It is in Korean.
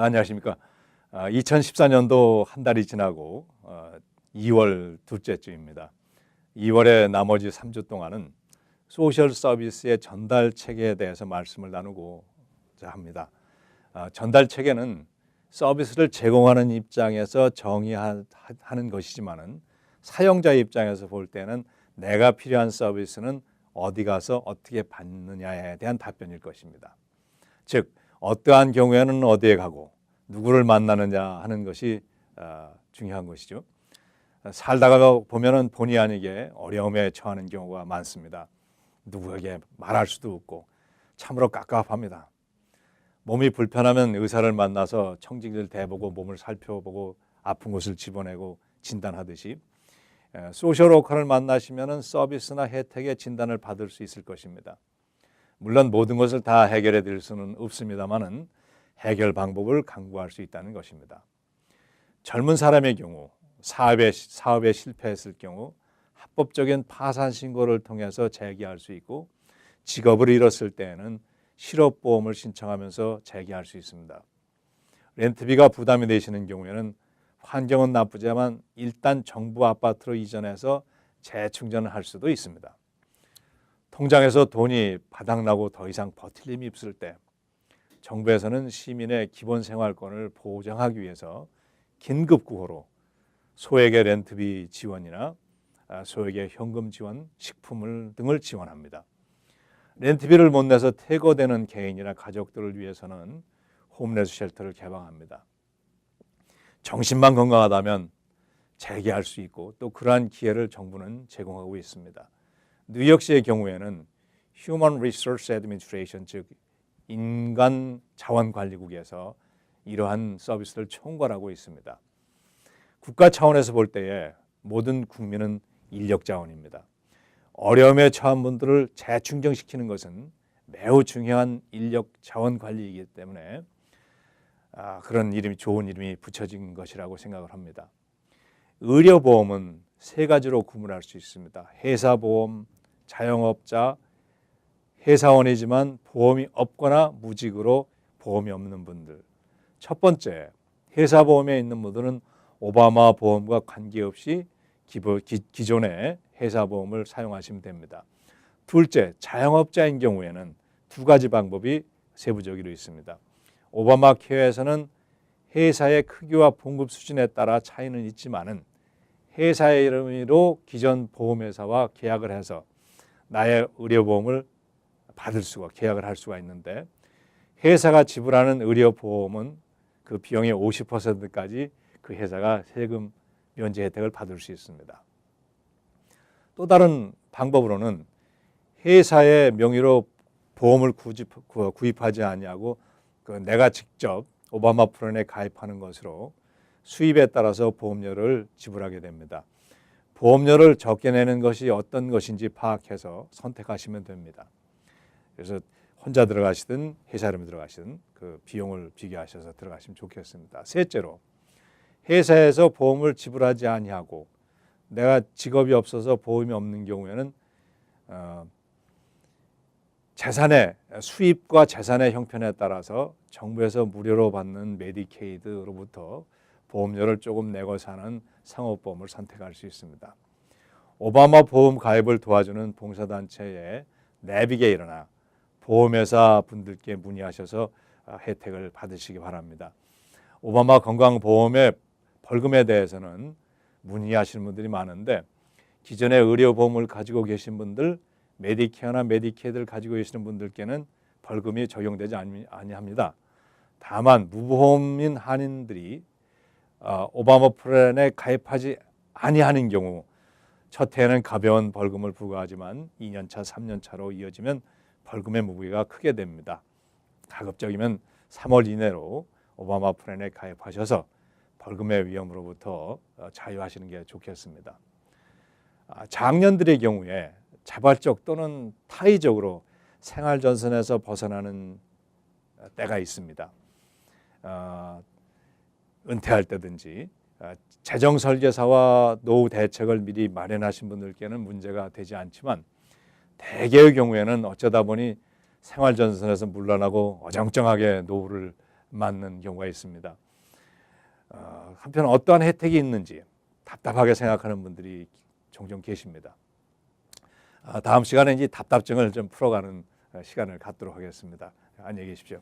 안녕하십니까. 2014년도 한 달이 지나고 2월 둘째 주입니다. 2월의 나머지 3주 동안은 소셜 서비스의 전달 체계에 대해서 말씀을 나누고자 합니다. 전달 체계는 서비스를 제공하는 입장에서 정의하는 것이지만은 사용자 입장에서 볼 때는 내가 필요한 서비스는 어디 가서 어떻게 받느냐에 대한 답변일 것입니다. 즉 어떠한 경우에는 어디에 가고 누구를 만나느냐 하는 것이 중요한 것이죠. 살다가 보면은 본의 아니게 어려움에 처하는 경우가 많습니다. 누구에게 말할 수도 없고 참으로 깝깝합니다. 몸이 불편하면 의사를 만나서 청진기를 대보고 몸을 살펴보고 아픈 곳을 집어내고 진단하듯이 소셜워커를 만나시면은 서비스나 혜택의 진단을 받을 수 있을 것입니다. 물론 모든 것을 다 해결해 드릴 수는 없습니다만은 해결 방법을 강구할 수 있다는 것입니다. 젊은 사람의 경우 사업에 실패했을 경우 합법적인 파산 신고를 통해서 재기할 수 있고 직업을 잃었을 때에는 실업보험을 신청하면서 재기할 수 있습니다. 렌트비가 부담이 되시는 경우에는 환경은 나쁘지만 일단 정부 아파트로 이전해서 재충전을 할 수도 있습니다. 통장에서 돈이 바닥나고 더 이상 버틸 힘이 없을 때 정부에서는 시민의 기본 생활권을 보장하기 위해서 긴급 구호로 소액의 렌트비 지원이나 소액의 현금 지원, 식품 등을 지원합니다. 렌트비를 못 내서 퇴거되는 개인이나 가족들을 위해서는 홈레스 쉘터를 개방합니다. 정신만 건강하다면 재개할 수 있고 또 그러한 기회를 정부는 제공하고 있습니다. 뉴욕시의 경우에는 Human Resource Administration, 즉 인간자원관리국에서 이러한 서비스를 총괄하고 있습니다. 국가 차원에서 볼 때에 모든 국민은 인력자원입니다. 어려움에 처한 분들을 재충전시키는 것은 매우 중요한 인력자원관리이기 때문에 그런 이름이 좋은 이름이 붙여진 것이라고 생각을 합니다. 의료보험은 세 가지로 구분할 수 있습니다. 회사보험, 자영업자, 회사원이지만 보험이 없거나 무직으로 보험이 없는 분들. 첫 번째, 회사보험에 있는 분들은 오바마 보험과 관계없이 기존의 회사보험을 사용하시면 됩니다. 둘째, 자영업자인 경우에는 두 가지 방법이 세부적으로 있습니다. 오바마 케어에서는 회사의 크기와 봉급 수준에 따라 차이는 있지만은 회사의 이름으로 기존 보험회사와 계약을 해서 나의 의료보험을 계약을 할 수가 있는데 회사가 지불하는 의료보험은 그 비용의 50%까지 그 회사가 세금 면제 혜택을 받을 수 있습니다. 또 다른 방법으로는 회사의 명의로 보험을 구입하지 아니하고 내가 직접 오바마 플랜에 가입하는 것으로 수입에 따라서 보험료를 지불하게 됩니다. 보험료를 적게 내는 것이 어떤 것인지 파악해서 선택하시면 됩니다. 그래서 혼자 들어가시든 회사 이름에 들어가시든 그 비용을 비교하셔서 들어가시면 좋겠습니다. 셋째로, 회사에서 보험을 지불하지 아니하고 내가 직업이 없어서 보험이 없는 경우에는 수입과 재산의 형편에 따라서 정부에서 무료로 받는 메디케이드로부터 보험료를 조금 내고 사는 상업보험을 선택할 수 있습니다. 오바마 보험 가입을 도와주는 봉사단체의 내비게이터나 보험회사 분들께 문의하셔서 혜택을 받으시기 바랍니다. 오바마 건강보험의 벌금에 대해서는 문의하시는 분들이 많은데 기존의 의료보험을 가지고 계신 분들, 메디케어나 메디케이드를 가지고 계시는 분들께는 벌금이 적용되지 아니합니다. 다만 무보험인 한인들이 오바마 플랜에 가입하지 아니하는 경우 첫 해에는 가벼운 벌금을 부과하지만 2년차, 3년차로 이어지면 벌금의 무게가 크게 됩니다. 가급적이면 3월 이내로 오바마 플랜에 가입하셔서 벌금의 위험으로부터 자유하시는 게 좋겠습니다. 장년들의 경우에 자발적 또는 타의적으로 생활전선에서 벗어나는 때가 있습니다. 은퇴할 때든지 재정설계사와 노후 대책을 미리 마련하신 분들께는 문제가 되지 않지만 대개의 경우에는 어쩌다 보니 생활전선에서 물러나고 어정쩡하게 노후를 맞는 경우가 있습니다. 한편 어떠한 혜택이 있는지 답답하게 생각하는 분들이 종종 계십니다. 다음 시간에 이 답답증을 좀 풀어가는 시간을 갖도록 하겠습니다. 안녕히 계십시오.